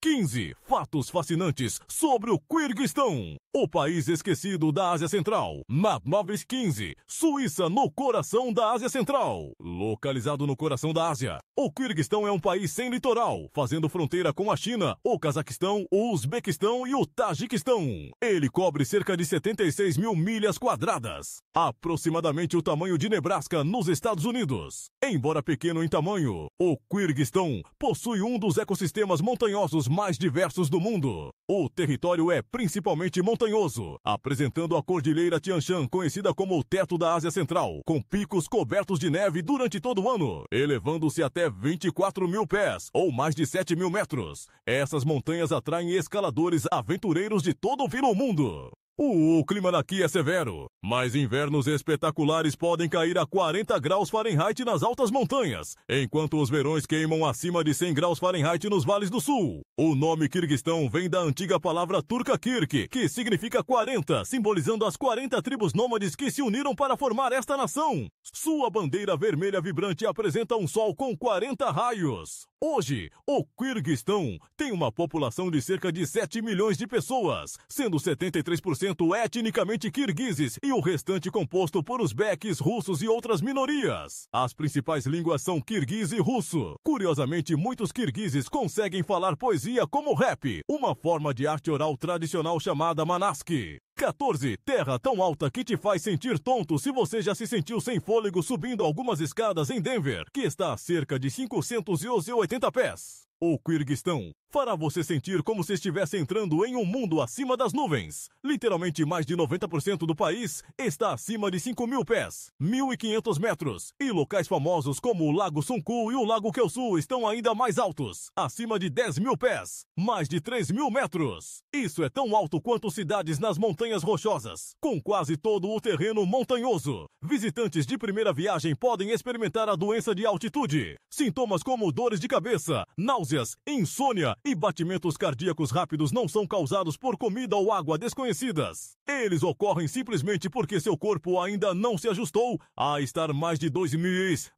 15 fatos fascinantes sobre o Quirguistão, o país esquecido da Ásia Central. Map Móveis 15, Suíça no coração da Ásia Central. Localizado no coração da Ásia, o Quirguistão é um país sem litoral, fazendo fronteira com a China, o Cazaquistão, o Uzbequistão e o Tajiquistão. Ele cobre cerca de 76 mil milhas quadradas, aproximadamente o tamanho de Nebraska nos Estados Unidos. Embora pequeno em tamanho, o Quirguistão possui um dos ecossistemas montanhosos mais diversos do mundo. O território é principalmente montanhoso, apresentando a Cordilheira Tian Shan, conhecida como o teto da Ásia Central, com picos cobertos de neve durante todo o ano, elevando-se até 24 mil pés, ou mais de 7 mil metros. Essas montanhas atraem escaladores aventureiros de todo o mundo. O clima daqui é severo, mas invernos espetaculares podem cair a 40 graus Fahrenheit nas altas montanhas, enquanto os verões queimam acima de 100 graus Fahrenheit nos vales do sul. O nome Quirguistão vem da antiga palavra turca Kirk, que significa 40, simbolizando as 40 tribos nômades que se uniram para formar esta nação. Sua bandeira vermelha vibrante apresenta um sol com 40 raios. Hoje, o Quirguistão tem uma população de cerca de 7 milhões de pessoas, sendo 73% etnicamente kirguizes e o restante composto por uzbeques, russos e outras minorias. As principais línguas são kirguiz e russo. Curiosamente, muitos kirguizes conseguem falar poesia como rap, uma forma de arte oral tradicional chamada manaski. 14. Terra tão alta que te faz sentir tonto se você já se sentiu sem fôlego subindo algumas escadas em Denver, que está a cerca de 580 pés. O Quirguistão fará você sentir como se estivesse entrando em um mundo acima das nuvens. Literalmente mais de 90% do país está acima de 5 mil pés, 1.500 metros, e locais famosos como o Lago Sunku e o Lago Kyeosu estão ainda mais altos, acima de 10 mil pés, mais de 3 mil metros. Isso é tão alto quanto cidades nas montanhas rochosas, com quase todo o terreno montanhoso. Visitantes de primeira viagem podem experimentar a doença de altitude. Sintomas como dores de cabeça, náuseas, insônia e batimentos cardíacos rápidos não são causados por comida ou água desconhecidas. Eles ocorrem simplesmente porque seu corpo ainda não se ajustou a estar mais de 2 milhas.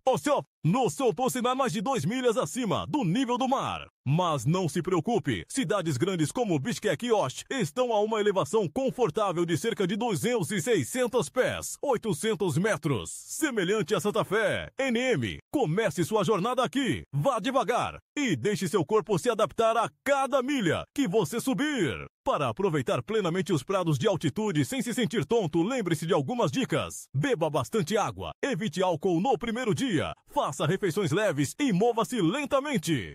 Mais de 2 milhas acima do nível do mar. Mas não se preocupe, cidades grandes como Bishkek e Osh estão a uma elevação confortável de cerca de 200 pés, 800 metros, semelhante a Santa Fé. NM, comece sua jornada aqui, vá devagar e deixe seu corpo se adaptar a cada milha que você subir. Para aproveitar plenamente os prados de altitude sem se sentir tonto, lembre-se de algumas dicas. Beba bastante água, evite álcool no primeiro dia, faça refeições leves e mova-se lentamente.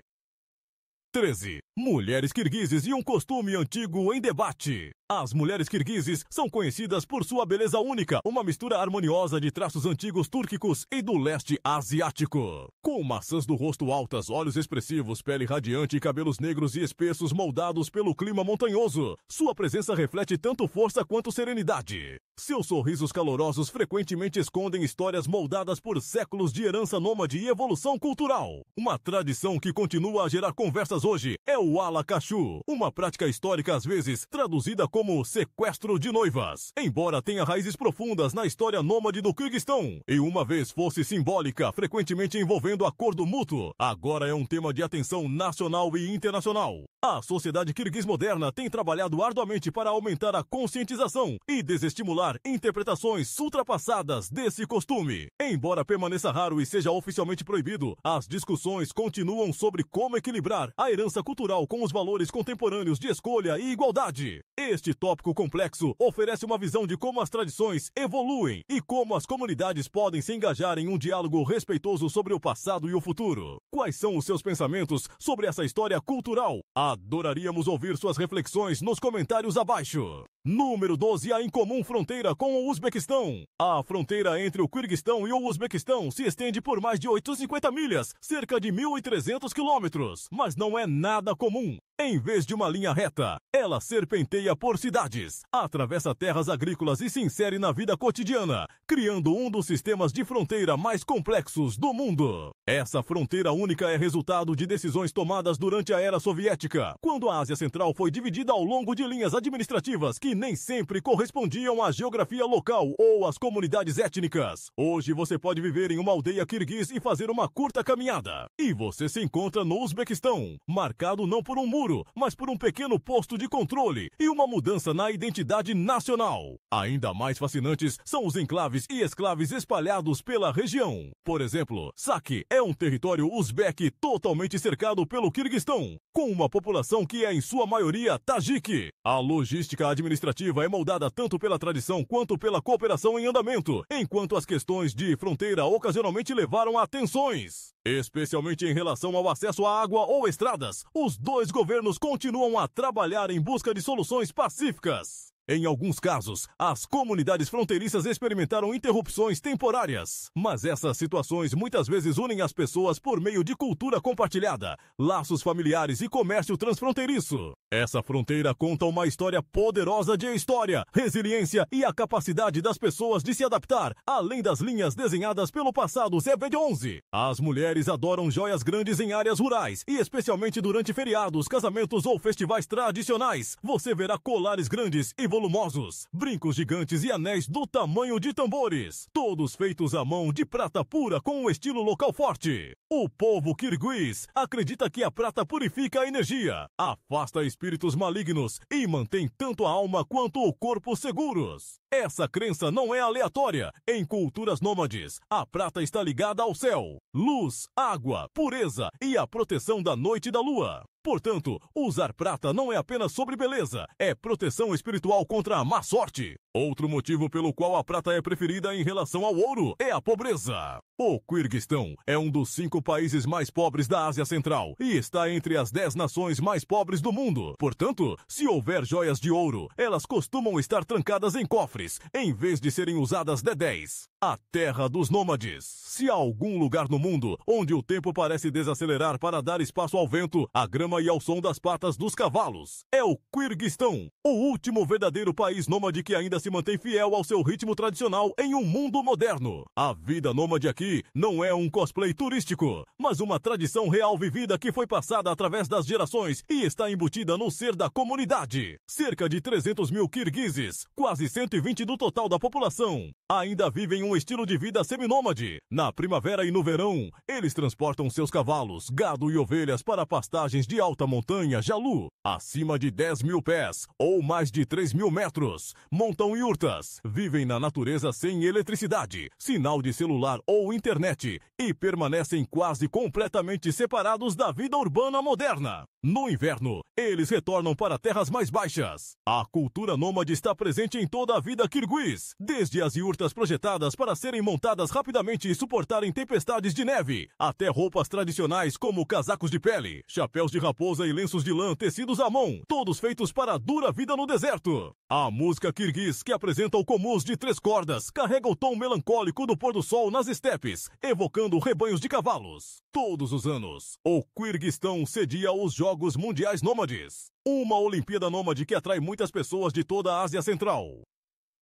13. Mulheres kirguizes e um costume antigo em debate. As mulheres kirguizes são conhecidas por sua beleza única, uma mistura harmoniosa de traços antigos túrquicos e do leste asiático. Com maçãs do rosto altas, olhos expressivos, pele radiante e cabelos negros e espessos moldados pelo clima montanhoso, sua presença reflete tanto força quanto serenidade. Seus sorrisos calorosos frequentemente escondem histórias moldadas por séculos de herança nômade e evolução cultural. Uma tradição que continua a gerar conversas hoje é o Ala Kashu, uma prática histórica às vezes traduzida como sequestro de noivas. Embora tenha raízes profundas na história nômade do Quirguistão e uma vez fosse simbólica, frequentemente envolvendo acordo mútuo, agora é um tema de atenção nacional e internacional. A sociedade kirguiz moderna tem trabalhado arduamente para aumentar a conscientização e desestimular interpretações ultrapassadas desse costume. Embora permaneça raro e seja oficialmente proibido, as discussões continuam sobre como equilibrar a herança cultural com os valores contemporâneos de escolha e igualdade. Este tópico complexo oferece uma visão de como as tradições evoluem e como as comunidades podem se engajar em um diálogo respeitoso sobre o passado e o futuro. Quais são os seus pensamentos sobre essa história cultural? Adoraríamos ouvir suas reflexões nos comentários abaixo. Número 12. A incomum fronteira com o Uzbequistão. A fronteira entre o Quirguistão e o Uzbequistão se estende por mais de 850 milhas, cerca de 1.300 quilômetros, mas não é nada comum. Em vez de uma linha reta, ela serpenteia por por cidades, atravessa terras agrícolas e se insere na vida cotidiana, criando um dos sistemas de fronteira mais complexos do mundo. Essa fronteira única é resultado de decisões tomadas durante a era soviética, quando a Ásia Central foi dividida ao longo de linhas administrativas que nem sempre correspondiam à geografia local ou às comunidades étnicas. Hoje você pode viver em uma aldeia kirguiz e fazer uma curta caminhada, e você se encontra no Uzbequistão, marcado não por um muro, mas por um pequeno posto de controle e uma mudança na identidade nacional. Ainda mais fascinantes são os enclaves e exclaves espalhados pela região. Por exemplo, Saki é um território uzbeque totalmente cercado pelo Quirguistão, com uma população que é em sua maioria tajique. A logística administrativa é moldada tanto pela tradição quanto pela cooperação em andamento, enquanto as questões de fronteira ocasionalmente levaram a tensões. Especialmente em relação ao acesso à água ou estradas, os dois governos continuam a trabalhar em busca de soluções pacíficas. Em alguns casos, as comunidades fronteiriças experimentaram interrupções temporárias, mas essas situações muitas vezes unem as pessoas por meio de cultura compartilhada, laços familiares e comércio transfronteiriço. Essa fronteira conta uma história poderosa de história, resiliência e a capacidade das pessoas de se adaptar, além das linhas desenhadas pelo passado Zebed-11. As mulheres adoram joias grandes em áreas rurais, e especialmente durante feriados, casamentos ou festivais tradicionais, você verá colares grandes e volumosos, brincos gigantes e anéis do tamanho de tambores, todos feitos à mão de prata pura com um estilo local forte. O povo kirguiz acredita que a prata purifica a energia, afasta espíritos malignos e mantém tanto a alma quanto o corpo seguros. Essa crença não é aleatória. Em culturas nômades, a prata está ligada ao céu, luz, água, pureza e a proteção da noite e da lua. Portanto, usar prata não é apenas sobre beleza, é proteção espiritual contra a má sorte. Outro motivo pelo qual a prata é preferida em relação ao ouro é a pobreza. O Quirguistão é um dos 5 países mais pobres da Ásia Central e está entre as 10 nações mais pobres do mundo. Portanto, se houver joias de ouro, elas costumam estar trancadas em cofres, em vez de serem usadas dedéis. A terra dos nômades. Se há algum lugar no mundo onde o tempo parece desacelerar para dar espaço ao vento, à grama e ao som das patas dos cavalos, é o Quirguistão, o último verdadeiro país nômade que ainda se mantém fiel ao seu ritmo tradicional em um mundo moderno. A vida nômade aqui não é um cosplay turístico, mas uma tradição real vivida que foi passada através das gerações e está embutida no ser da comunidade. Cerca de 300 mil kirguizes, quase 120 do total da população, ainda vivem um estilo de vida seminômade. Na primavera e no verão, eles transportam seus cavalos, gado e ovelhas para pastagens de alta montanha Jalu, acima de 10 mil pés ou mais de 3 mil metros. Montam yurtas, vivem na natureza sem eletricidade, sinal de celular ou internet e permanecem quase completamente separados da vida urbana moderna. No inverno, eles retornam para terras mais baixas. A cultura nômade está presente em toda a vida kirguiz, desde as yurtas projetadas para serem montadas rapidamente e suportarem tempestades de neve, até roupas tradicionais como casacos de pele, chapéus de raposa e lenços de lã tecidos à mão, todos feitos para a dura vida no deserto. A música kirguiz, que apresenta o comus de 3 cordas, carrega o tom melancólico do pôr do sol nas estepes, evocando rebanhos de cavalos. Todos os anos, o Quirguistão cedia os Jogos Mundiais Nômades, uma Olimpíada nômade que atrai muitas pessoas de toda a Ásia Central.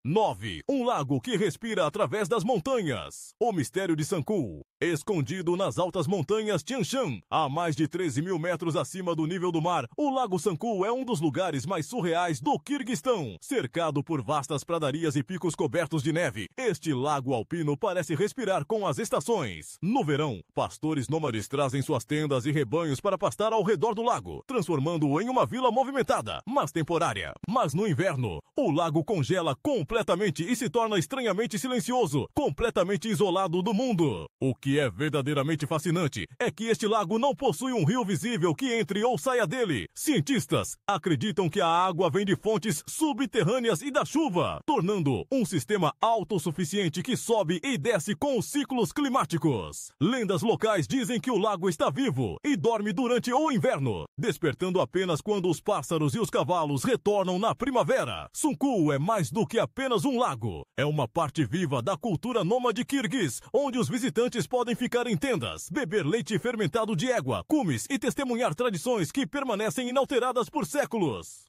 9. Um lago que respira através das montanhas. O mistério de Sanku. Escondido nas altas montanhas Tian Shan, a mais de 13 mil metros acima do nível do mar, o Lago Sanku é um dos lugares mais surreais do Quirguistão. Cercado por vastas pradarias e picos cobertos de neve, este lago alpino parece respirar com as estações. No verão, pastores nômades trazem suas tendas e rebanhos para pastar ao redor do lago, transformando-o em uma vila movimentada, mas temporária. Mas no inverno, o lago congela completamente e se torna estranhamente silencioso, completamente isolado do mundo. O que é verdadeiramente fascinante é que este lago não possui um rio visível que entre ou saia dele. Cientistas acreditam que a água vem de fontes subterrâneas e da chuva, tornando um sistema autossuficiente que sobe e desce com os ciclos climáticos. Lendas locais dizem que o lago está vivo e dorme durante o inverno, despertando apenas quando os pássaros e os cavalos retornam na primavera. Sanku é mais do que apenas um lago. É uma parte viva da cultura nômade kirguiz, onde os visitantes podem ficar em tendas, beber leite fermentado de égua, cumes e testemunhar tradições que permanecem inalteradas por séculos.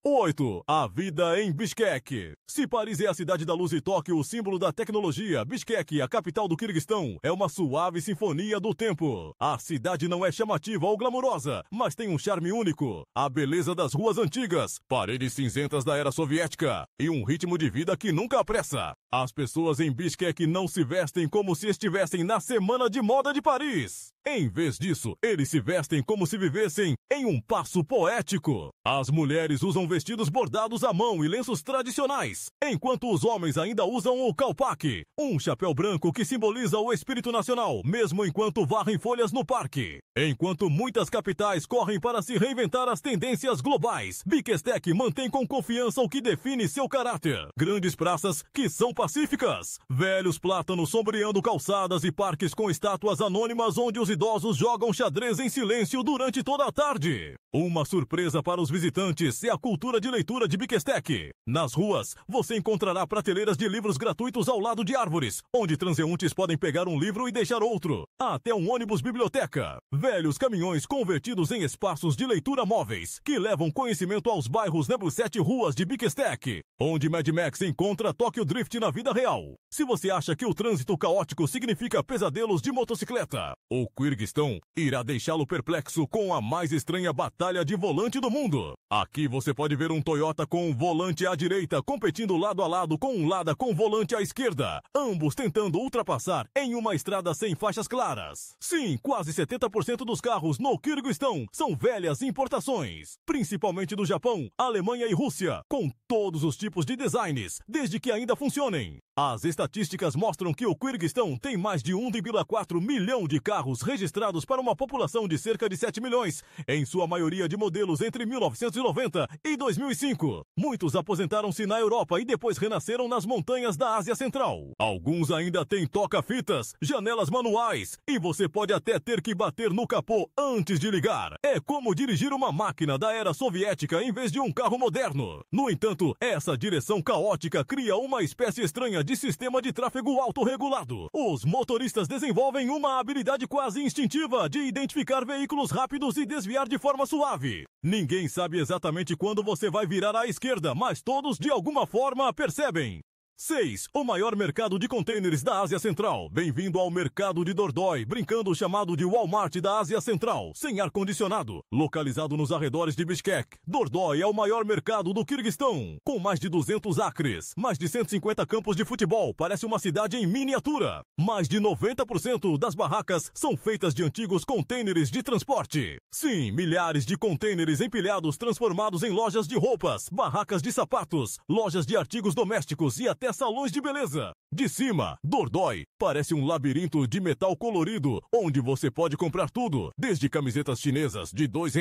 8. A vida em Bishkek. Se Paris é a cidade da luz e Tóquio o símbolo da tecnologia, Bishkek, a capital do Quirguistão, é uma suave sinfonia do tempo. A cidade não é chamativa ou glamurosa, mas tem um charme único. A beleza das ruas antigas, paredes cinzentas da era soviética e um ritmo de vida que nunca apressa. As pessoas em Bishkek não se vestem como se estivessem na Semana de Moda de Paris. Em vez disso, eles se vestem como se vivessem em um passo poético. As mulheres usam vestidos bordados à mão e lenços tradicionais, enquanto os homens ainda usam o kalpak, um chapéu branco que simboliza o espírito nacional, mesmo enquanto varrem folhas no parque. Enquanto muitas capitais correm para se reinventar as tendências globais, Bikestek mantém com confiança o que define seu caráter. Grandes praças que são pacíficas, velhos plátanos sombreando calçadas e parques com estátuas anônimas onde os idosos jogam xadrez em silêncio durante toda a tarde. Uma surpresa para os visitantes é a cultura de leitura de Bikestek. Nas ruas, você encontrará prateleiras de livros gratuitos ao lado de árvores, onde transeuntes podem pegar um livro e deixar outro. Até um ônibus-biblioteca. Velhos caminhões convertidos em espaços de leitura móveis, que levam conhecimento aos bairros nas 7 ruas de Bikestek, onde Mad Max encontra Tokyo Drift na vida real. Se você acha que o trânsito caótico significa pesadelos de motocicleta, o Quirguistão irá deixá-lo perplexo com a mais estranha batalha de volante do mundo. Aqui você pode ver um Toyota com um volante à direita competindo lado a lado com um Lada com volante à esquerda, ambos tentando ultrapassar em uma estrada sem faixas claras. Sim, quase 70% dos carros no Quirguistão são velhas importações, principalmente do Japão, Alemanha e Rússia, com todos os tipos de designs, desde que ainda funcionem. As estatísticas mostram que o Quirguistão tem mais de 1,4 milhão de carros registrados para uma população de cerca de 7 milhões, em sua maioria de modelos entre 1990 e 2005. Muitos aposentaram-se na Europa e depois renasceram nas montanhas da Ásia Central. Alguns ainda têm toca-fitas, janelas manuais, e você pode até ter que bater no capô antes de ligar. É como dirigir uma máquina da era soviética em vez de um carro moderno. No entanto, essa direção caótica cria uma espécie estranha de sistema de tráfego autorregulado. Os motoristas desenvolvem uma habilidade quase instintiva de identificar veículos rápidos e desviar de forma suave. Ninguém sabe exatamente quando você vai virar à esquerda, mas todos de alguma forma percebem. 6. O maior mercado de contêineres da Ásia Central. Bem-vindo ao mercado de Dordói, brincando chamado de Walmart da Ásia Central, sem ar-condicionado. Localizado nos arredores de Bishkek, Dordói é o maior mercado do Quirguistão, com mais de 200 acres, mais de 150 campos de futebol, parece uma cidade em miniatura. Mais de 90% das barracas são feitas de antigos contêineres de transporte. Sim, milhares de contêineres empilhados transformados em lojas de roupas, barracas de sapatos, lojas de artigos domésticos e até salões de beleza. De cima, Dordói parece um labirinto de metal colorido, onde você pode comprar tudo, desde camisetas chinesas de R$ 2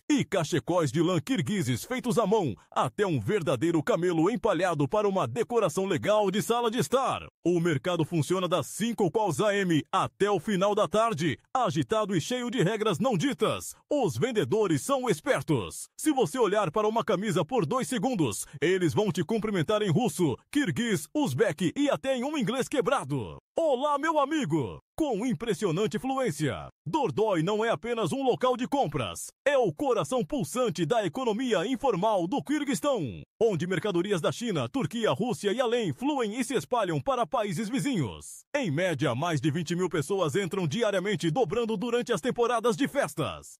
e cachecóis de lã kirguizes feitos à mão, até um verdadeiro camelo empalhado para uma decoração legal de sala de estar. O mercado funciona das 5 am até o final da tarde, agitado e cheio de regras não ditas. Os vendedores são espertos. Se você olhar para uma camisa por 2 segundos, eles vão te cumprimentar em russo, kirguiz, uzbek e até em um inglês quebrado. Olá, meu amigo! Com impressionante fluência, Dordói não é apenas um local de compras, é o coração pulsante da economia informal do Quirguistão, onde mercadorias da China, Turquia, Rússia e além fluem e se espalham para países vizinhos. Em média, mais de 20 mil pessoas entram diariamente, dobrando durante as temporadas de festas.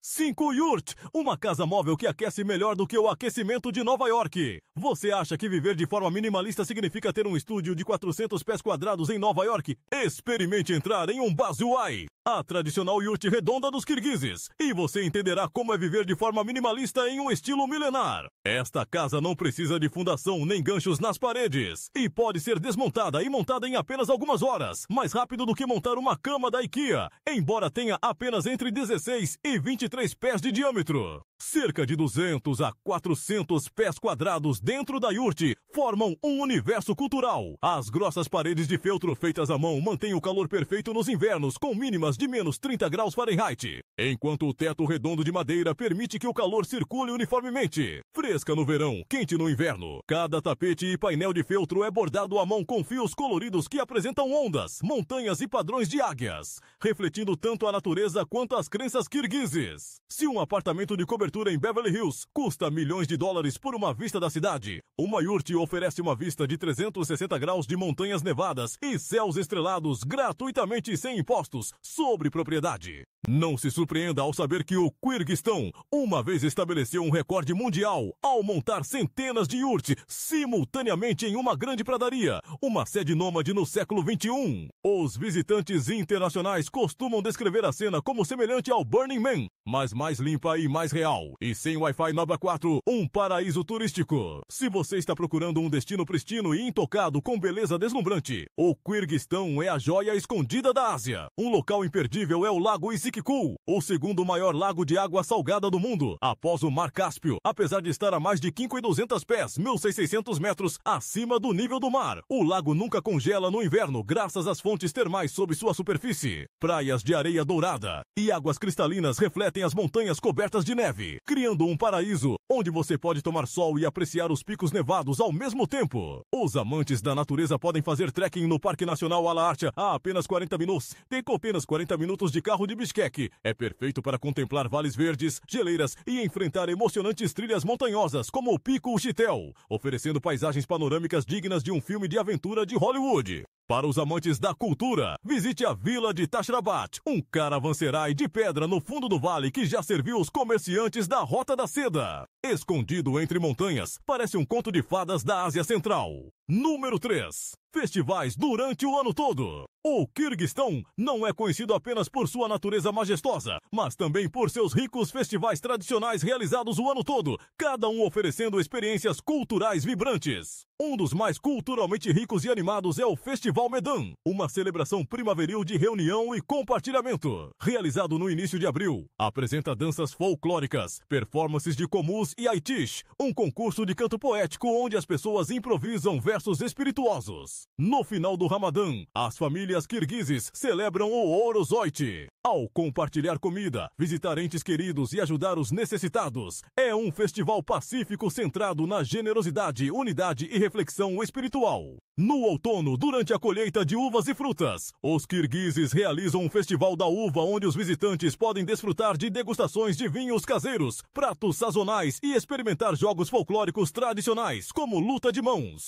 5 Yurt, uma casa móvel que aquece melhor do que o aquecimento de Nova York. Você acha que viver de forma minimalista significa ter um estúdio de 400 pés quadrados em Nova York? Experimente entrar em um Bazuay, a tradicional yurt redonda dos kirguizes, e você entenderá como é viver de forma minimalista em um estilo milenar. Esta casa não precisa de fundação nem ganchos nas paredes, e pode ser desmontada e montada em apenas algumas horas, mais rápido do que montar uma cama da IKEA, embora tenha apenas entre 16 e 23 pés de diâmetro. Cerca de 200 a 400 pés quadrados dentro da yurt formam um universo cultural. As grossas paredes de feltro feitas à mão mantêm o calor perfeito nos invernos, com mínimas de menos 30 graus Fahrenheit, enquanto o teto redondo de madeira permite que o calor circule uniformemente. Fresca no verão, quente no inverno. Cada tapete e painel de feltro é bordado à mão com fios coloridos que apresentam ondas, montanhas e padrões de águias, refletindo tanto a natureza quanto as crenças kirguizes. Se um apartamento de cobertura cobertura em Beverly Hills custa milhões de dólares por uma vista da cidade. Uma yurt oferece uma vista de 360 graus de montanhas nevadas e céus estrelados gratuitamente e sem impostos sobre propriedade. Não se surpreenda ao saber que o Kyrgyzstão uma vez estabeleceu um recorde mundial ao montar centenas de yurts simultaneamente em uma grande pradaria, uma sede nômade no século XXI. Os visitantes internacionais costumam descrever a cena como semelhante ao Burning Man, mas mais limpa e mais real, e sem Wi-Fi Nova 4, um paraíso turístico. Se você está procurando um destino pristino e intocado com beleza deslumbrante, o Kyrgyzstão é a joia escondida da Ásia. Um local imperdível é o Lago Issyk-Kul, o segundo maior lago de água salgada do mundo, após o Mar Cáspio, apesar de estar a mais de 5.200 pés, 1.600 metros, acima do nível do mar. O lago nunca congela no inverno, graças às fontes termais sob sua superfície. Praias de areia dourada e águas cristalinas refletem as montanhas cobertas de neve, criando um paraíso onde você pode tomar sol e apreciar os picos nevados ao mesmo tempo. Os amantes da natureza podem fazer trekking no Parque Nacional Ala-Archa a apenas 40 minutos. Tem apenas 40 minutos de carro de Bishkek. É perfeito para contemplar vales verdes, geleiras e enfrentar emocionantes trilhas montanhosas como o Pico Uchitel, oferecendo paisagens panorâmicas dignas de um filme de aventura de Hollywood. Para os amantes da cultura, visite a Vila de Tashrabat, um caravanserai de pedra no fundo do vale que já serviu os comerciantes da Rota da Seda. Escondido entre montanhas, parece um conto de fadas da Ásia Central. Número 3. Festivais durante o ano todo. O Kyrgyzstão não é conhecido apenas por sua natureza majestosa, mas também por seus ricos festivais tradicionais realizados o ano todo, cada um oferecendo experiências culturais vibrantes. Um dos mais culturalmente ricos e animados é o Festival Medan, uma celebração primaveril de reunião e compartilhamento. Realizado no início de abril, apresenta danças folclóricas, performances de comus e aitish, um concurso de canto poético onde as pessoas improvisam versos espirituosos. No final do Ramadã, as famílias kirguizes celebram o Orozoite. Ao compartilhar comida, visitar entes queridos e ajudar os necessitados, é um festival pacífico centrado na generosidade, unidade e reflexão espiritual. No outono, durante a colheita de uvas e frutas, os kirguizes realizam um festival da uva onde os visitantes podem desfrutar de degustações de vinhos caseiros, pratos sazonais e experimentar jogos folclóricos tradicionais, como luta de mãos.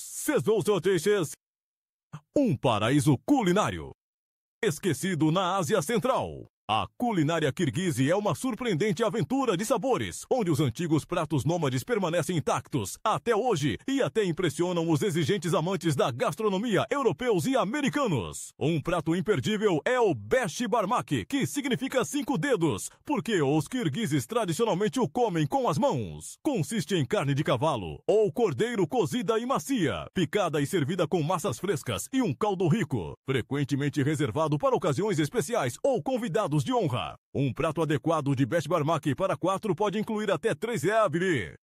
Um paraíso culinário. Esquecido na Ásia Central. A culinária kirguise é uma surpreendente aventura de sabores, onde os antigos pratos nômades permanecem intactos até hoje e até impressionam os exigentes amantes da gastronomia europeus e americanos. Um prato imperdível é o besh barmak, que significa 5 dedos, porque os kirguizes tradicionalmente o comem com as mãos. Consiste em carne de cavalo ou cordeiro cozida e macia, picada e servida com massas frescas e um caldo rico, frequentemente reservado para ocasiões especiais ou convidados de honra. Um prato adequado de besh barmak para 4 pode incluir até 3 reais.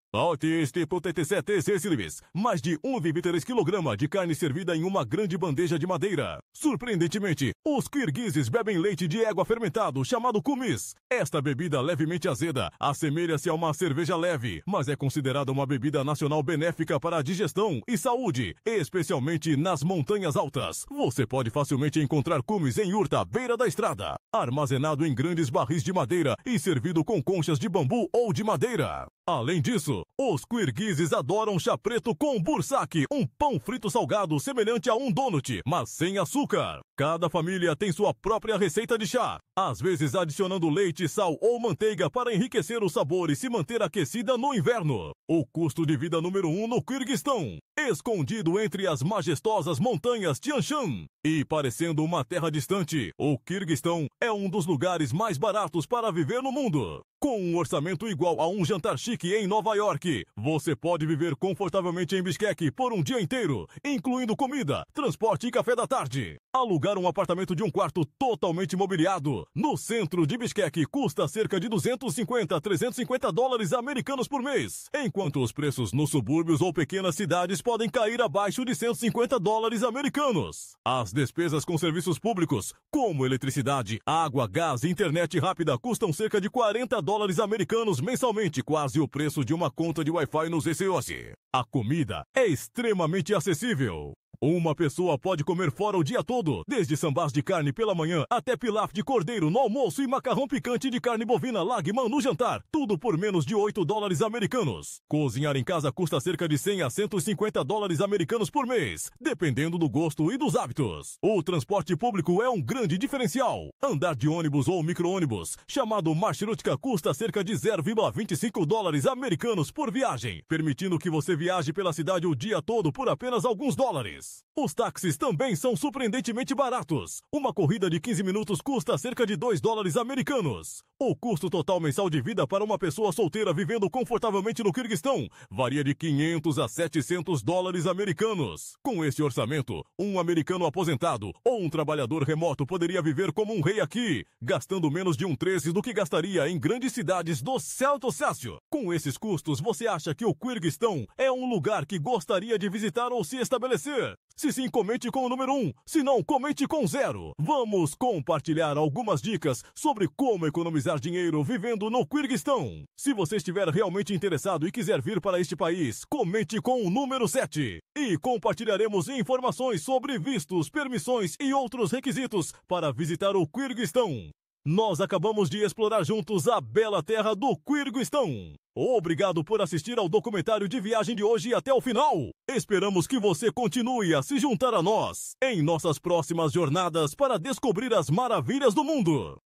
Mais de 1,3 kg de carne servida em uma grande bandeja de madeira. Surpreendentemente, os kirguizes bebem leite de égua fermentado chamado kumis. Esta bebida levemente azeda assemelha-se a uma cerveja leve, mas é considerada uma bebida nacional benéfica para a digestão e saúde, especialmente nas montanhas altas. Você pode facilmente encontrar kumis em yurta à beira da estrada, armazenado em grandes barris de madeira e servido com conchas de bambu ou de madeira. Além disso, os kirguizes adoram chá preto com bursak, um pão frito salgado semelhante a um donut, mas sem açúcar. Cada família tem sua própria receita de chá, às vezes adicionando leite, sal ou manteiga para enriquecer o sabor e se manter aquecida no inverno. O custo de vida número 1 no Kyrgyzstão, escondido entre as majestosas montanhas Tian Shan. E parecendo uma terra distante, o Kyrgyzstão é um dos lugares mais baratos para viver no mundo. Com um orçamento igual a um jantar chique em Nova York, você pode viver confortavelmente em Bishkek por um dia inteiro, incluindo comida, transporte e café da tarde. Alugar um apartamento de um quarto totalmente mobiliado no centro de Bishkek custa cerca de 250 a 350 dólares americanos por mês, enquanto os preços nos subúrbios ou pequenas cidades podem cair abaixo de 150 dólares americanos. As despesas com serviços públicos, como eletricidade, água, gás e internet rápida, custam cerca de 40 dólares americanos mensalmente, quase o preço de uma conta de Wi-Fi nos SOS. A comida é extremamente acessível. Uma pessoa pode comer fora o dia todo, desde sambás de carne pela manhã até pilaf de cordeiro no almoço e macarrão picante de carne bovina Lagman no jantar, tudo por menos de $8 americanos. Cozinhar em casa custa cerca de 100 a $150 americanos por mês, dependendo do gosto e dos hábitos. O transporte público é um grande diferencial. Andar de ônibus ou micro-ônibus, chamado Marshrutka, custa cerca de $0,25 americanos por viagem, permitindo que você viaje pela cidade o dia todo por apenas alguns dólares. Os táxis também são surpreendentemente baratos. Uma corrida de 15 minutos custa cerca de $2 americanos. O custo total mensal de vida para uma pessoa solteira vivendo confortavelmente no Quirguistão varia de $500 a $700 americanos. Com esse orçamento, um americano aposentado ou um trabalhador remoto poderia viver como um rei aqui, gastando menos de 1/3 do que gastaria em grandes cidades do Celto Sácio. Com esses custos, você acha que o Quirguistão é um lugar que gostaria de visitar ou se estabelecer? Se sim, comente com o número 1. Se não, comente com 0. Vamos compartilhar algumas dicas sobre como economizar dinheiro vivendo no Quirguistão. Se você estiver realmente interessado e quiser vir para este país, comente com o número 7. E compartilharemos informações sobre vistos, permissões e outros requisitos para visitar o Quirguistão. Nós acabamos de explorar juntos a bela terra do Quirguistão. Obrigado por assistir ao documentário de viagem de hoje até o final. Esperamos que você continue a se juntar a nós em nossas próximas jornadas para descobrir as maravilhas do mundo.